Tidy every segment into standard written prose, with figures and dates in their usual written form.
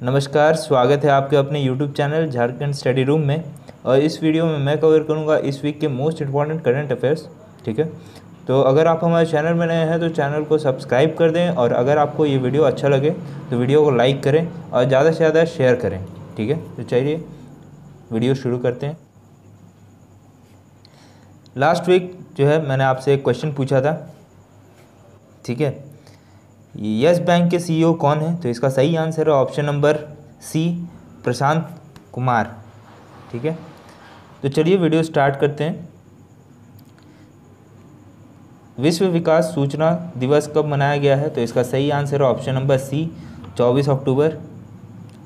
नमस्कार, स्वागत है आपके अपने YouTube channel Jharkhand study room में। और इस वीडियो में मैं कवर करूंगा इस वीक के मोस्ट इंपॉर्टेंट करंट अफेयर्स। ठीक है, तो अगर आप हमारे चैनल में नए हैं तो चैनल को सब्सक्राइब कर दें, और अगर आपको ये वीडियो अच्छा लगे तो वीडियो को लाइक करें और ज़्यादा से ज़्यादा शेयर करें। ठीक है, तो चलिए वीडियो शुरू करते हैं। लास्ट वीक जो है मैंने आपसे एक क्वेश्चन पूछा था। ठीक है, यस बैंक के CEO कौन है? तो इसका सही आंसर है ऑप्शन नंबर सी, प्रशांत कुमार। ठीक है, तो चलिए वीडियो स्टार्ट करते हैं। विश्व विकास सूचना दिवस कब मनाया गया है? तो इसका सही आंसर है ऑप्शन नंबर सी, 24 अक्टूबर।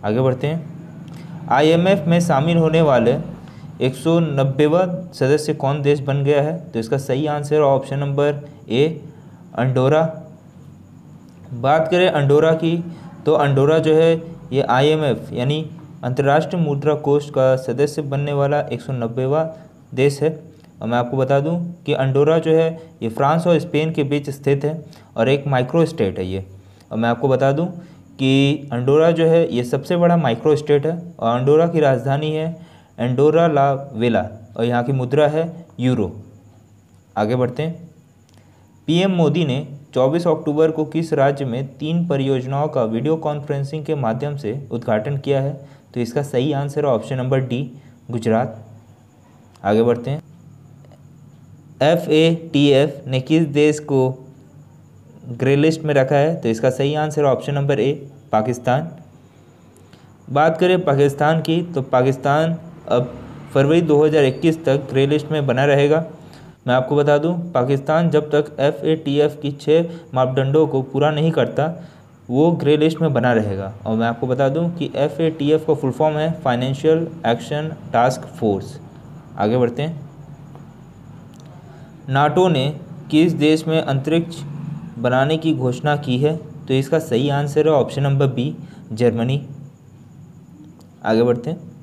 आगे बढ़ते हैं। IMF में शामिल होने वाले 190वां सदस्य कौन देश बन गया है? तो इसका सही आंसर है ऑप्शन नंबर ए, अंडोरा। बात करें अंडोरा की, तो अंडोरा जो है ये IMF यानी अंतर्राष्ट्रीय मुद्रा कोष का सदस्य बनने वाला 190वां देश है। और मैं आपको बता दूं कि अंडोरा जो है ये फ्रांस और स्पेन के बीच स्थित है और एक माइक्रो स्टेट है ये। और मैं आपको बता दूं कि अंडोरा जो है ये सबसे बड़ा माइक्रो स्टेट है और अंडोरा की राजधानी है एंडोरा ला वेला और यहाँ की मुद्रा है यूरो। आगे बढ़ते हैं। PM मोदी ने 24 अक्टूबर को किस राज्य में 3 परियोजनाओं का वीडियो कॉन्फ्रेंसिंग के माध्यम से उद्घाटन किया है? तो इसका सही आंसर है ऑप्शन नंबर डी, गुजरात। आगे बढ़ते हैं। FATF ने किस देश को ग्रे लिस्ट में रखा है? तो इसका सही आंसर है ऑप्शन नंबर ए, पाकिस्तान। बात करें पाकिस्तान की, तो पाकिस्तान अब फरवरी 2021 तक ग्रे लिस्ट में बना रहेगा। मैं आपको बता दूं, पाकिस्तान जब तक FATF की 6 मापदंडों को पूरा नहीं करता वो ग्रे लिस्ट में बना रहेगा। और मैं आपको बता दूं कि FATF का फुल फॉर्म है फाइनेंशियल एक्शन टास्क फोर्स। आगे बढ़ते हैं। नाटो ने किस देश में अंतरिक्ष बनाने की घोषणा की है? तो इसका सही आंसर है ऑप्शन नंबर बी, जर्मनी। आगे बढ़ते हैं।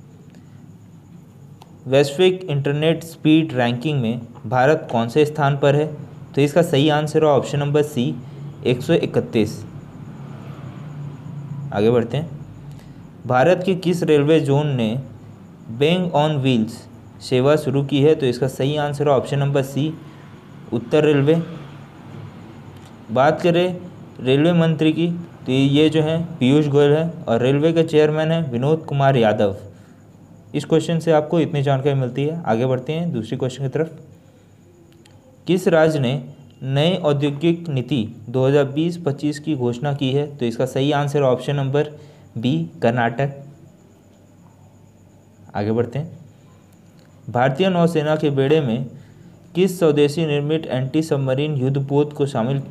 वैश्विक इंटरनेट स्पीड रैंकिंग में भारत कौन से स्थान पर है? तो इसका सही आंसर है ऑप्शन नंबर सी, 131। आगे बढ़ते हैं। भारत के किस रेलवे जोन ने बैंग ऑन व्हील्स सेवा शुरू की है? तो इसका सही आंसर है ऑप्शन नंबर सी, उत्तर रेलवे। बात करें रेलवे मंत्री की, तो ये जो है पीयूष गोयल है और रेलवे के चेयरमैन है विनोद कुमार यादव। इस क्वेश्चन से आपको इतनी जानकारी मिलती है। आगे बढ़ते हैं दूसरी क्वेश्चन की तरफ। किस राज्य ने नई औद्योगिक नीति 2020-25 की घोषणा की है? तो इसका सही answer option number B, Karnataka. आगे बढ़ते हैं। भारतीय नौसेना के बेड़े में किस स्वदेशी निर्मित एंटी सबमरीन युद्धपोत को शामिल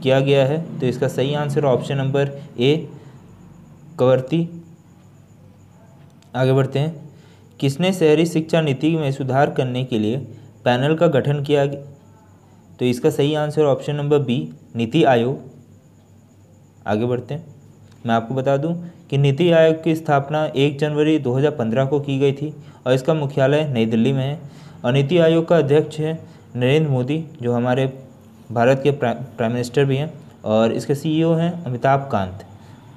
किया गया है? तो इसका सही आंसर ऑप्शन नंबर ए, कवरती। आगे बढ़ते हैं। किसने शहरी शिक्षा नीति में सुधार करने के लिए पैनल का गठन किया? तो इसका सही answer option number B, NITI Aayog. आगे बढ़ते हैं। मैं आपको बता दूं कि नीति आयोग की स्थापना 1 जनवरी 2015 को की गई थी और इसका मुख्यालय नई दिल्ली में है। और नीति आयोग का अध्यक्ष है नरेंद्र मोदी, जो हमारे भारत के प्राइम मिनिस्टर भी हैं, और इसके CEO हैं Amitabh Kant.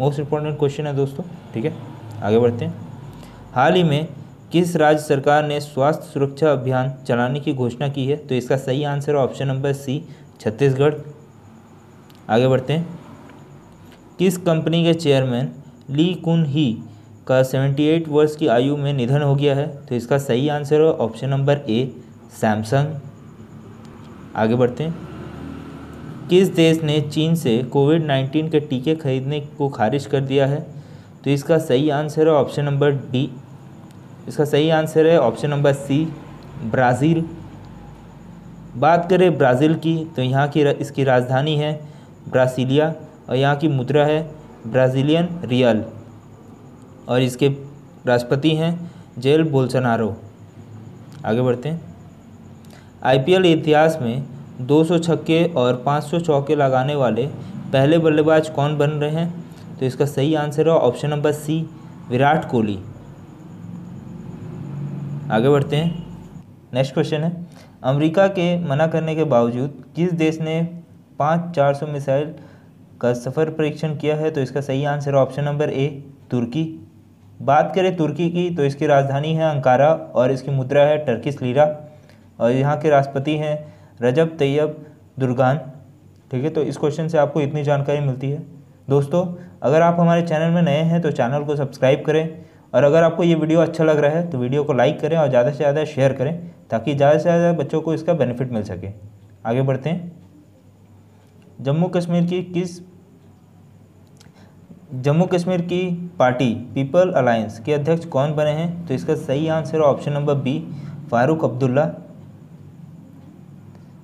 Most important question है दोस्तों। ठीक है, आगे बढ़ते हैं। हाल ही में किस राज्य सरकार ने स्वास्थ्य सुरक्षा अभियान चलाने की घोषणा की है? तो इसका सही आंसर है ऑप्शन नंबर सी, छत्तीसगढ़। आगे बढ़ते हैं। किस कंपनी के चेयरमैन ली कुन ही का 78 वर्ष की आयु में निधन हो गया है? तो इसका सही आंसर है ऑप्शन नंबर ए, सैमसंग। आगे बढ़ते हैं। किस देश ने चीन से कोविड-19 के टीके खरीदने को खारिज कर दिया है? तो इसका सही आंसर है ऑप्शन नंबर डी, इसका सही आंसर है ऑप्शन नंबर सी, ब्राज़ील। बात करें ब्राज़ील की, तो यहाँ की इसकी राजधानी है ब्रासिलिया और यहाँ की मुद्रा है ब्राज़ीलियन रियल और इसके राष्ट्रपति हैं जेल बोल्सोनारो। आगे बढ़ते हैं। IPL इतिहास में 200 छक्के और 500 चौके लगाने वाले पहले बल्लेबाज कौन बन रहे हैं? तो इसका सही आंसर है option number C, Virat Kohli. आगे बढ़ते हैं। नेक्स्ट क्वेश्चन है, अमेरिका के मना करने के बावजूद किस देश ने 5-400 मिसाइल का सफल परीक्षण किया है? तो इसका सही आंसर ऑप्शन नंबर ए, तुर्की। बात करें तुर्की की तो इसकी राजधानी है अंकारा और इसकी मुद्रा है टर्किश लीरा और यहाँ के राष्ट्रपति हैं रजब तैयब दुर्गान। ठीक है, तो इस क्वेश्चन से आपको इतनी जानकारी मिलती है। दोस्तों, अगर आप हमारे चैनल में नए हैं तो चैनल को सब्सक्राइब करें और अगर आपको ये वीडियो अच्छा लग रहा है तो वीडियो को लाइक करें और ज़्यादा से ज़्यादा शेयर करें ताकि ज़्यादा से ज़्यादा बच्चों को इसका बेनिफिट मिल सके। आगे बढ़ते हैं। जम्मू कश्मीर की पार्टी पीपल अलायंस के अध्यक्ष कौन बने हैं? तो इसका सही आंसर है option number B, Farooq Abdullah.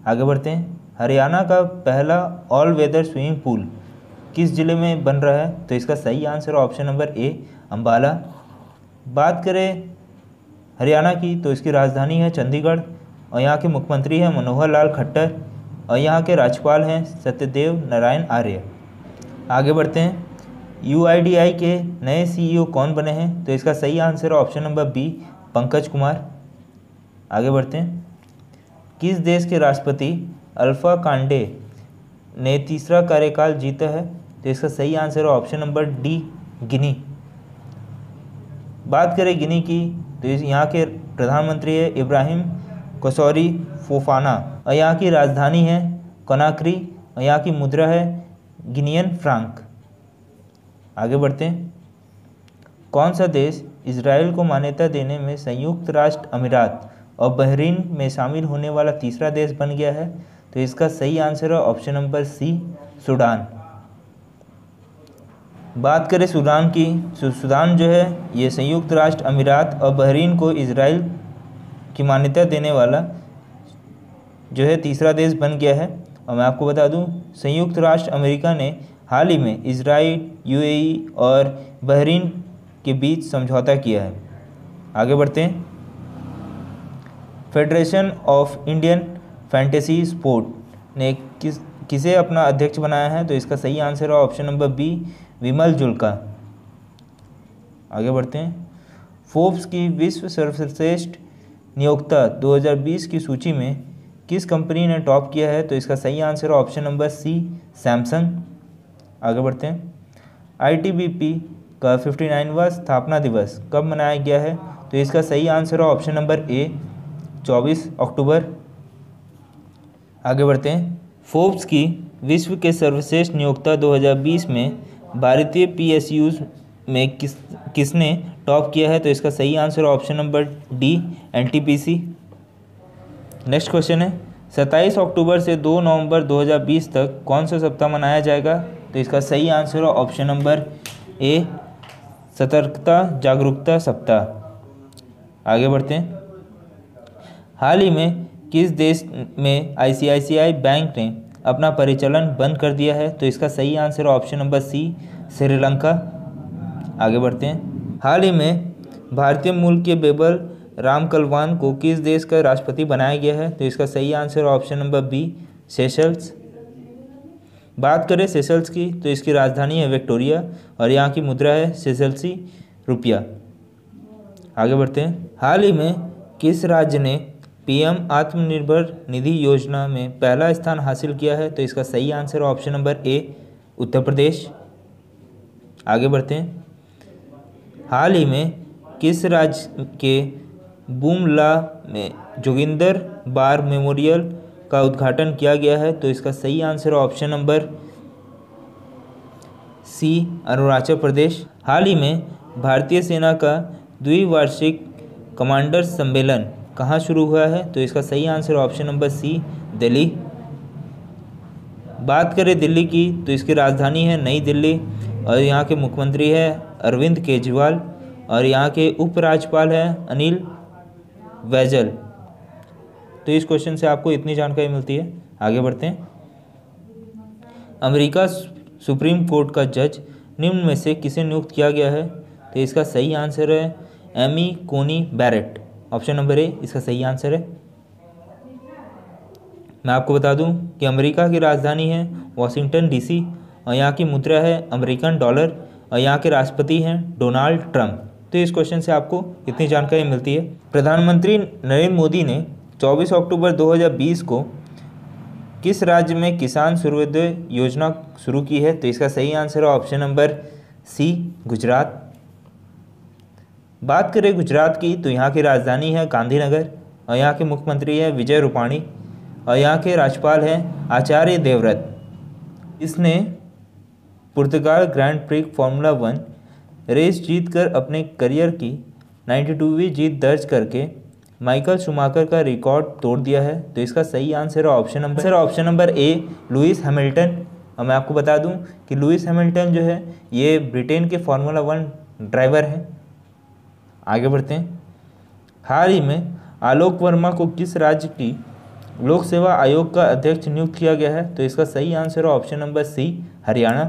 आगे बढ़ते हैं। हरियाणा का पहला ऑल वेदर स्विमिंग पूल किस जिले में बन रहा है? तो इसका सही आंसर है ऑप्शन नंबर ए, अंबाला। बात करें हरियाणा की तो इसकी राजधानी है चंडीगढ़ और यहाँ के मुख्यमंत्री हैं मनोहर लाल खट्टर और यहाँ के राज्यपाल हैं सत्यदेव नारायण आर्य। आगे बढ़ते हैं। UIDAI के नए CEO कौन बने हैं? तो इसका सही आंसर है option number B, Pankaj Kumar. आगे बढ़ते हैं। किस देश के राष्ट्रपति अल्फा कांडे ने तीसरा कार्यकाल जीता है? तो इसका सही आंसर है ऑप्शन नंबर डी, गिनी। बात करें गिनी की तो यहाँ के प्रधानमंत्री है इब्राहिम कसौरी फोफाना और यहाँ की राजधानी है कोनाक्री और यहाँ की मुद्रा है गिनियन फ्रांक। आगे बढ़ते हैं। कौन सा देश इजराइल को मान्यता देने में संयुक्त राष्ट्र अमीरात और बहरीन में शामिल होने वाला तीसरा देश बन गया है? तो इसका सही आंसर है ऑप्शन नंबर सी, सूडान। बात करें सूडान की, सूडान जो है ये संयुक्त राष्ट्र अमीरात और बहरीन को इजराइल की मान्यता देने वाला जो है तीसरा देश बन गया है। और मैं आपको बता दूं, संयुक्त राष्ट्र अमेरिका ने हाल ही में इजराइल, UAE और बहरीन के बीच समझौता किया है। आगे बढ़ते हैं। Federation of Indian fantasy sport ने किसे अपना अध्यक्ष बनाया है? तो इसका सही आंसर है ऑप्शन नंबर बी, विमल जुल्का। आगे बढ़ते हैं। फोर्ब्स की विश्व सर्वश्रेष्ठ नियोक्ता 2020 की सूची में किस कंपनी ने टॉप किया है? तो इसका सही आंसर है ऑप्शन नंबर सी, सैमसंग। आगे बढ़ते हैं। ITBP का 59वां स्थापना दिवस कब मनाया गया है? तो इसका सही आंसर है ऑप्शन नंबर ए, 24 अक्टूबर। आगे बढ़ते हैं। फोर्ब्स की विश्व के सर्वश्रेष्ठ नियोक्ता 2020 में भारतीय PSUs में किसने टॉप किया है? तो इसका सही answer option number D, NTPC। Next question है। 27 अक्टूबर से 2 नवंबर 2020 तक कौन सा सप्ताह मनाया जाएगा? तो इसका सही आंसर है ऑप्शन नंबर ए, सतर्कता जागरूकता सप्ताह। आगे बढ़ते हैं। हाल ही में किस देश में ICICI बैंक ने अपना परिचालन बंद कर दिया है? तो इसका सही आंसर है ऑप्शन नंबर सी, श्रीलंका। आगे बढ़ते हैं। हाल ही में भारतीय मूल के बेबल रामकलवान को किस देश का राष्ट्रपति बनाया गया है? तो इसका सही आंसर है ऑप्शन नंबर बी, सेशल्स। बात करें सेशल्स की तो इसकी राजधानी है विक्टोरिया और यहाँ की मुद्रा है सेशल्सी रुपया। आगे बढ़ते हैं। हाल ही में किस राज्य ने PM आत्मनिर्भर निधि योजना में पहला स्थान हासिल किया है? तो इसका सही आंसर है ऑप्शन नंबर ए, उत्तर प्रदेश। आगे बढ़ते हैं। हाल ही में किस राज्य के बुमला में जोगिंदर बार मेमोरियल का उद्घाटन किया गया है? तो इसका सही आंसर है ऑप्शन नंबर सी, अरुणाचल प्रदेश। हाल ही में भारतीय सेना का द्विवार्षिक कमांडर सम्मेलन कहाँ शुरू हुआ है? तो इसका सही answer option number C, Delhi. बात करें दिल्ली की तो इसकी राजधानी है नई दिल्ली और यहाँ के मुख्यमंत्री है अरविंद केजरीवाल और यहाँ के उपराज्यपाल हैं अनिल बैजल। तो इस क्वेश्चन से आपको इतनी जानकारी मिलती है। आगे बढ़ते हैं। अमेरिका सुप्रीम कोर्ट का जज निम्न में से किसे नियुक्त किया गया है? तो इसका सही आंसर है एमी कोनी बैरेट। ऑप्शन नंबर ए इसका सही आंसर है। मैं आपको बता दूं कि अमेरिका की राजधानी है वॉशिंगटन DC और यहाँ की मुद्रा है अमेरिकन डॉलर और यहाँ के राष्ट्रपति हैं डोनाल्ड ट्रंप। तो इस क्वेश्चन से आपको इतनी जानकारी मिलती है। प्रधानमंत्री नरेंद्र मोदी ने 24 अक्टूबर 2020 को किस राज्य में किसान सूर्योदय योजना शुरू की है? तो इसका सही आंसर है ऑप्शन नंबर सी, गुजरात। बात करें गुजरात की तो यहाँ की राजधानी है गांधीनगर और यहाँ के मुख्यमंत्री है विजय रूपाणी और यहाँ के राज्यपाल हैं आचार्य देवव्रत। इसने पुर्तगाल ग्रैंड प्रिक्स फार्मूला 1 रेस जीतकर अपने करियर की 92वीं जीत दर्ज करके माइकल शूमाकर का रिकॉर्ड तोड़ दिया है। तो इसका सही आंसर है ऑप्शन नंबर ए लुइस हैमिल्टन। और मैं आपको बता दूं कि लुइस हैमिल्टन जो है ये ब्रिटेन के फार्मूला 1 ड्राइवर हैं। आगे बढ़ते हैं। हाल ही में आलोक वर्मा को किस राज्य की लोक सेवा आयोग का अध्यक्ष नियुक्त किया गया है? तो इसका सही आंसर है ऑप्शन नंबर सी हरियाणा।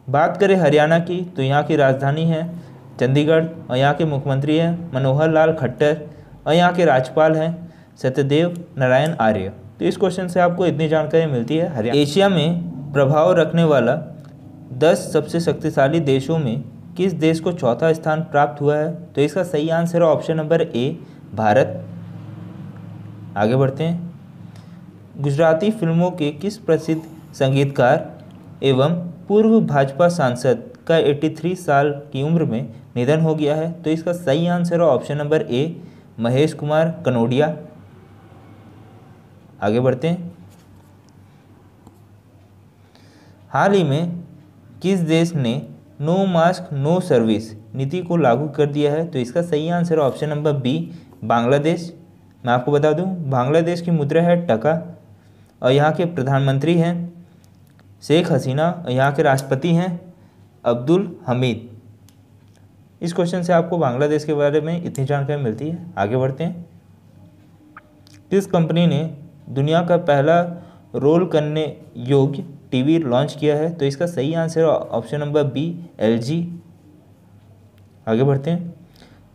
बात करें हरियाणा की तो यहाँ की राजधानी है चंडीगढ़ और यहाँ के मुख्यमंत्री हैं मनोहर लाल खट्टर और यहाँ के राज्यपाल हैं सत्यदेव नारायण आर्य। तो इस क्वेश्चन से आपको इतनी जानकारी मिलती है। हरियाणा एशिया में प्रभाव रखने वाला 10 सबसे शक्तिशाली देशों में किस देश को चौथा स्थान प्राप्त हुआ है? तो इसका सही आंसर है ऑप्शन नंबर ए भारत। आगे बढ़ते हैं। गुजराती फिल्मों के किस प्रसिद्ध संगीतकार एवं पूर्व भाजपा सांसद का 83 साल की उम्र में निधन हो गया है? तो इसका सही आंसर है ऑप्शन नंबर ए महेश कुमार कनोडिया। आगे बढ़ते हैं। हाल ही में किस देश ने नो मास्क नो सर्विस नीति को लागू कर दिया है? तो इसका सही आंसर है ऑप्शन नंबर बी बांग्लादेश। मैं आपको बता दूं बांग्लादेश की मुद्रा है टका और यहाँ के प्रधानमंत्री हैं शेख हसीना और यहाँ के राष्ट्रपति हैं अब्दुल हमीद। इस क्वेश्चन से आपको बांग्लादेश के बारे में इतनी जानकारी मिलती है। आगे बढ़ते हैं। किस कंपनी ने दुनिया का पहला रोल करने योग्य टीवी लॉन्च किया है? तो इसका सही answer option number B LG। आगे बढ़ते हैं।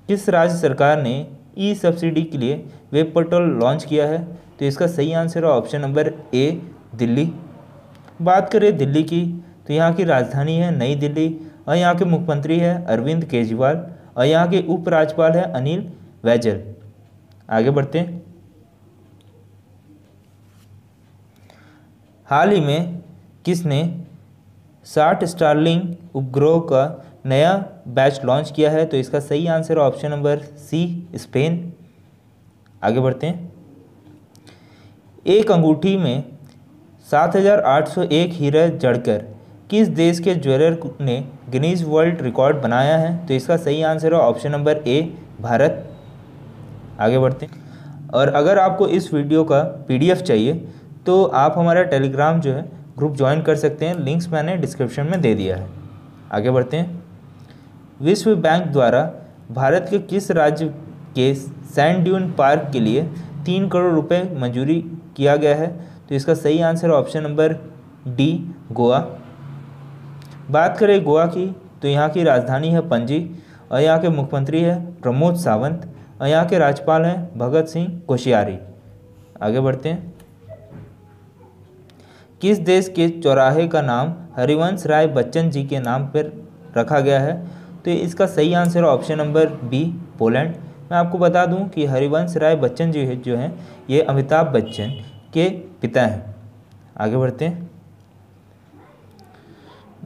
किस राज्य सरकार ने ई सब्सिडी के लिए वेब पोर्टल लॉन्च किया है? तो इसका सही आंसर है ऑप्शन नंबर ए दिल्ली। बात करें दिल्ली की तो यहाँ की राजधानी है नई दिल्ली और यहाँ के मुख्यमंत्री है अरविंद केजरीवाल और यहाँ के उपराज्यपाल है अनिल बैजल। आगे बढ़ते हैं। हाल ही में किसने 60 स्टारलिंक उपग्रह का नया बैच लॉन्च किया है? तो इसका सही answer option number C Spain. आगे बढ़ते हैं। एक अंगूठी में 7801 हीरा जड़कर किस देश के ज्वेलर ने गिनीज वर्ल्ड रिकॉर्ड बनाया है? तो इसका सही आंसर है ऑप्शन नंबर ए भारत। आगे बढ़ते हैं। और अगर आपको इस वीडियो का PDF चाहिए तो आप हमारा टेलीग्राम जो है ग्रुप ज्वाइन कर सकते हैं। लिंक्स मैंने डिस्क्रिप्शन में दे दिया है। आगे बढ़ते हैं। विश्व बैंक द्वारा भारत के किस राज्य के सैंड ड्यून पार्क के लिए 3 करोड़ रुपए मंजूरी किया गया है? तो इसका सही answer option number D Goa. बात करें गोवा की तो यहाँ की राजधानी है पणजी और यहाँ के मुख्यमंत्री है प्रमोद सावंत और यहाँ के राज्यपाल हैं भगत सिंह कोश्यारी। आगे बढ़ते हैं। किस देश के चौराहे का नाम हरिवंश राय बच्चन जी के नाम पर रखा गया है? तो इसका सही answer option number B Poland. मैं आपको बता दूं कि हरिवंश राय बच्चन जी जो हैं ये अमिताभ बच्चन के पिता हैं। आगे बढ़ते हैं।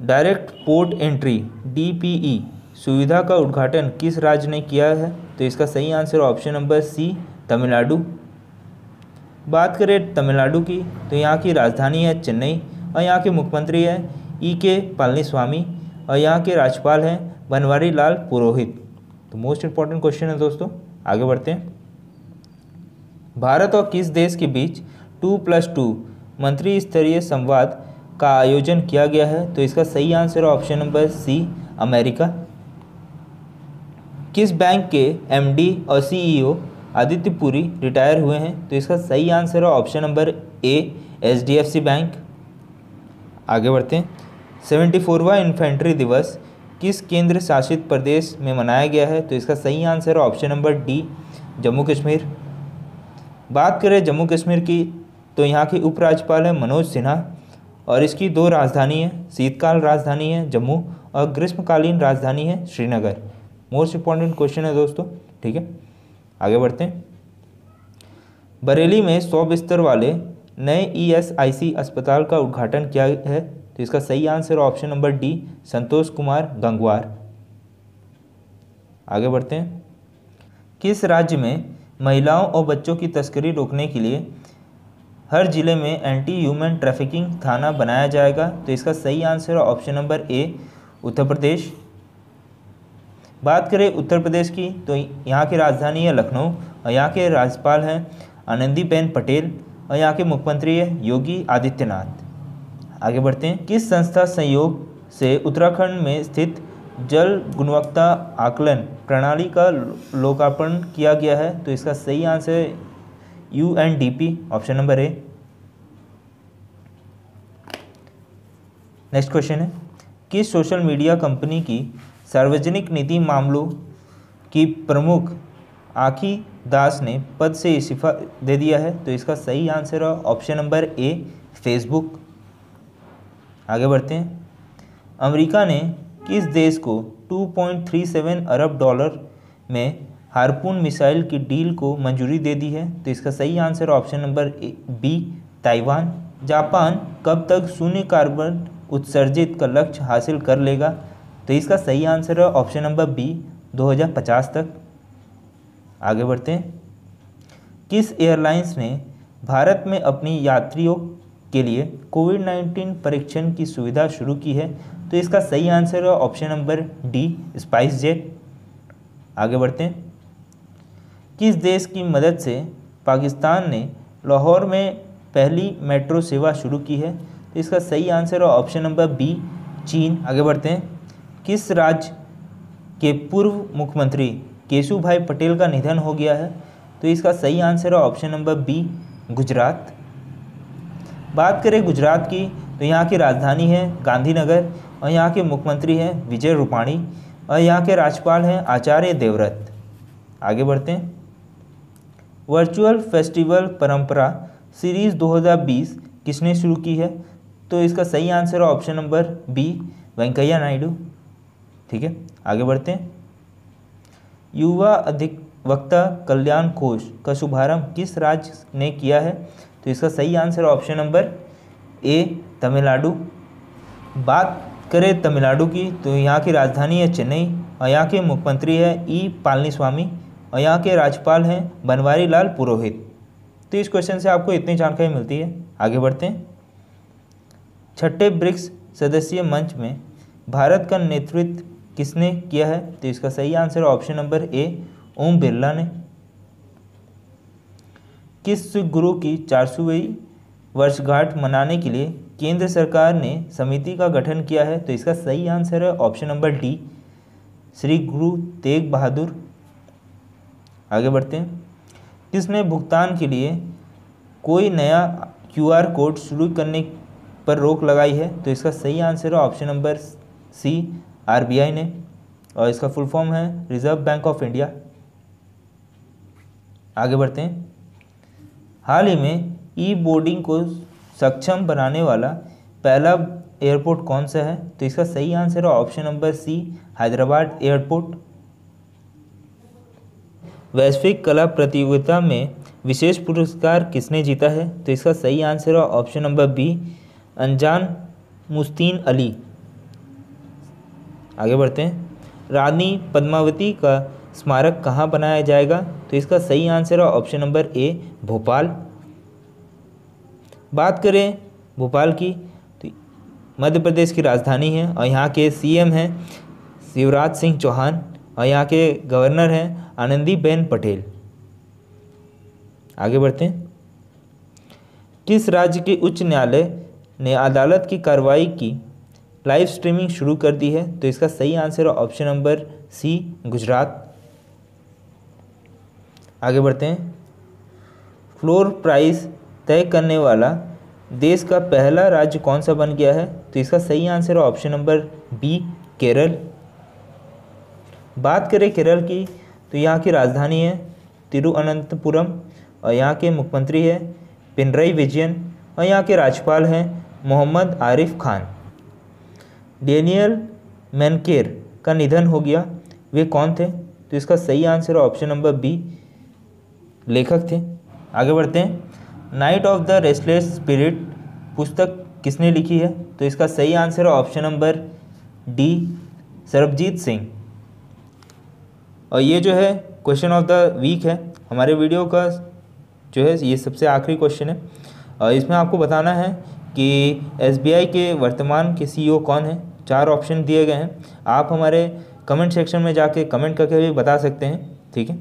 डायरेक्ट पोर्ट एंट्री DPE सुविधा का उद्घाटन किस राज्य ने किया है? तो इसका सही answer option number C Tamil Nadu. बात करें तमिलनाडु की तो यहाँ की राजधानी है चेन्नई और यहाँ के मुख्यमंत्री हैं EK पलनीस्वामी और यहाँ के राज्यपाल हैं बनवारी लाल पुरोहित। तो मोस्ट इंपॉर्टेंट क्वेश्चन है दोस्तों। आगे बढ़ते हैं। भारत और किस देश के बीच 2+2 मंत्री स्तरीय संवाद का आयोजन किया गया है? तो इसका सही answer option number C America. किस बैंक के MD और CEO आदित्य पुरी रिटायर हुए हैं? तो इसका सही आंसर है option number A HDFC bank. आगे बढ़ते हैं। 74वां इन्फेंट्री दिवस किस केंद्र शासित प्रदेश में मनाया गया है? तो इसका सही आंसर है option number D Jammu Kashmir. बात करें जम्मू कश्मीर की तो यहाँ के उपराज्यपाल है मनोज सिन्हा और इसकी 2 राजधानी है, शीतकाल राजधानी है जम्मू और ग्रीष्मकालीन राजधानी है श्रीनगर। मोस्ट इंपॉर्टेंट क्वेश्चन है दोस्तों, ठीक है। आगे बढ़ते हैं। बरेली में 100 बिस्तर वाले नए ESIC अस्पताल का उद्घाटन किया है? तो इसका सही answer option number D Santosh Kumar Gangwar. आगे बढ़ते हैं। किस राज्य में महिलाओं और बच्चों की तस्करी रोकने के लिए हर जिले में एंटी ह्यूमन ट्रैफिकिंग थाना बनाया जाएगा? तो इसका सही आंसर है ऑप्शन नंबर ए, उत्तर प्रदेश। बात करें उत्तर प्रदेश की, तो यहाँ की राजधानी है लखनऊ और यहाँ के राज्यपाल हैं आनंदीबेन पटेल और यहाँ के मुख्यमंत्री है योगी आदित्यनाथ। आगे बढ़ते हैं। किस संस्था संयोग से उत्तराखंड में स्थित जल गुणवत्ता आकलन प्रणाली का लोकार्पण किया गया है? तो इसका सही आंसर है UNDP, ऑप्शन नंबर ए। नेक्स्ट क्वेश्चन है, किस सोशल मीडिया कंपनी की सार्वजनिक नीति मामलों की प्रमुख आखी दास ने पद से इस्तीफा दे दिया है? तो इसका सही आंसर है ऑप्शन नंबर ए, फेसबुक। आगे बढ़ते हैं। अमेरिका ने किस देश को 2.37 अरब डॉलर में हार्पून मिसाइल की डील को मंजूरी दे दी है? तो इसका सही answer option number B, Taiwan. Japan कब तक शून्य कार्बन उत्सर्जित का लक्ष्य हासिल कर लेगा? तो इसका सही आंसर है ऑप्शन नंबर बी, 2050 तक। आगे बढ़ते हैं। किस एयरलाइंस ने भारत में अपनी यात्रियों के लिए कोविड-19 परीक्षण की सुविधा शुरू की है? तो इसका सही आंसर है option number D, spice jet. आगे बढ़ते हैं। किस देश की मदद से पाकिस्तान ने लाहौर में पहली मेट्रो सेवा शुरू की है? तो इसका सही आंसर है ऑप्शन नंबर बी, चीन। आगे बढ़ते हैं। किस राज्य के पूर्व मुख्यमंत्री केशुभाई पटेल का निधन हो गया है? तो इसका सही आंसर है ऑप्शन नंबर बी, गुजरात। बात करें गुजरात की, तो यहाँ की राजधानी है गांधीनगर और यहाँ के मुख्यमंत्री हैं विजय रूपाणी और यहाँ के राज्यपाल हैं आचार्य देवव्रत। आगे बढ़ते हैं। वर्चुअल फेस्टिवल परंपरा सीरीज 2020 किसने शुरू की है? तो इसका सही आंसर है option number B, Venkaiah Naidu. ठीक है, आगे बढ़ते हैं। युवा अधिवक्ता कल्याण कोष का शुभारंभ किस राज्य ने किया है? तो इसका सही आंसर ऑप्शन नंबर ए, तमिलनाडु। बात करें तमिलनाडु की, तो यहाँ की राजधानी है चेन्नई और यहाँ के मुख्यमंत्री है ई पलानीस्वामी और यहाँ के राज्यपाल हैं बनवारी लाल पुरोहित। तो इस क्वेश्चन से आपको इतनी जानकारी मिलती है। आगे बढ़ते हैं। छठे ब्रिक्स सदस्यीय मंच में भारत का नेतृत्व किसने किया है? तो इसका सही आंसर ऑप्शन नंबर ए, ओम बिरला ने। किस गुरु की 400वीं वर्षगांठ मनाने के लिए केंद्र सरकार ने समिति का गठन किया है? तो इसका सही आंसर है option number D, Shri Guru Tegh Bahadur. आगे बढ़ते हैं। किसने भुगतान के लिए कोई नया QR कोड शुरू करने पर रोक लगाई है? तो इसका सही आंसर है ऑप्शन नंबर सी, RBI ने और इसका फुल फॉर्म है रिजर्व बैंक ऑफ इंडिया। आगे बढ़ते हैं। हाल ही में ई बोर्डिंग को सक्षम बनाने वाला पहला एयरपोर्ट कौन सा है? तो इसका सही आंसर है option number C, Hyderabad airport. वैश्विक कला प्रतियोगिता में विशेष पुरस्कार किसने जीता है? तो इसका सही आंसर है ऑप्शन नंबर बी, अनजान मुस्तीन अली। आगे बढ़ते हैं। रानी पद्मावती का स्मारक कहाँ बनाया जाएगा? तो इसका सही आंसर है ऑप्शन नंबर ए, भोपाल। बात करें भोपाल की, तो मध्य प्रदेश की राजधानी है और यहाँ के CM हैं शिवराज सिंह चौहान और यहाँ के गवर्नर हैं आनंदीबेन पटेल। आगे बढ़ते हैं। किस राज्य के उच्च न्यायालय ने अदालत की कार्रवाई की लाइव स्ट्रीमिंग शुरू कर दी है? तो इसका सही आंसर है ऑप्शन नंबर सी, गुजरात। आगे बढ़ते हैं। फ्लोर प्राइस तय करने वाला देश का पहला राज्य कौन सा बन गया है? तो इसका सही आंसर है ऑप्शन नंबर बी, केरल। बात करें केरल की, तो यहाँ की राजधानी है तिरुअनंतपुरम और यहाँ के मुख्यमंत्री है पिनरई विजयन और यहाँ के राज्यपाल हैं मोहम्मद आरिफ खान। डेनियल मेनकेर का निधन हो गया, वे कौन थे? तो इसका सही आंसर है ऑप्शन नंबर बी, लेखक थे। आगे बढ़ते हैं। Night of the restless spirit पुस्तक किसने लिखी है? तो इसका सही आंसर है option number D, Sarabjit Singh. और ये जो है क्वेश्चन ऑफ द वीक है हमारे वीडियो का, जो है ये सबसे आखिरी क्वेश्चन है। और इसमें आपको बताना है कि एसबीआई के वर्तमान के सीईओ कौन है। 4 ऑप्शन दिए गए हैं, आप हमारे कमेंट सेक्शन में जाके कमेंट करके भी बता सकते हैं, ठीक है।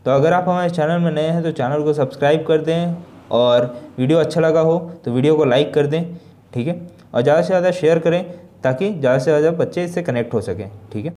तो अगर आप हमारे चैनल में नए हैं तो चैनल को सब्सक्राइब कर दें, और वीडियो अच्छा लगा हो तो वीडियो को लाइक कर दें, ठीक है। और ज़्यादा से ज़्यादा शेयर करें ताकि ज़्यादा से ज़्यादा बच्चे इससे कनेक्ट हो सकें, ठीक है।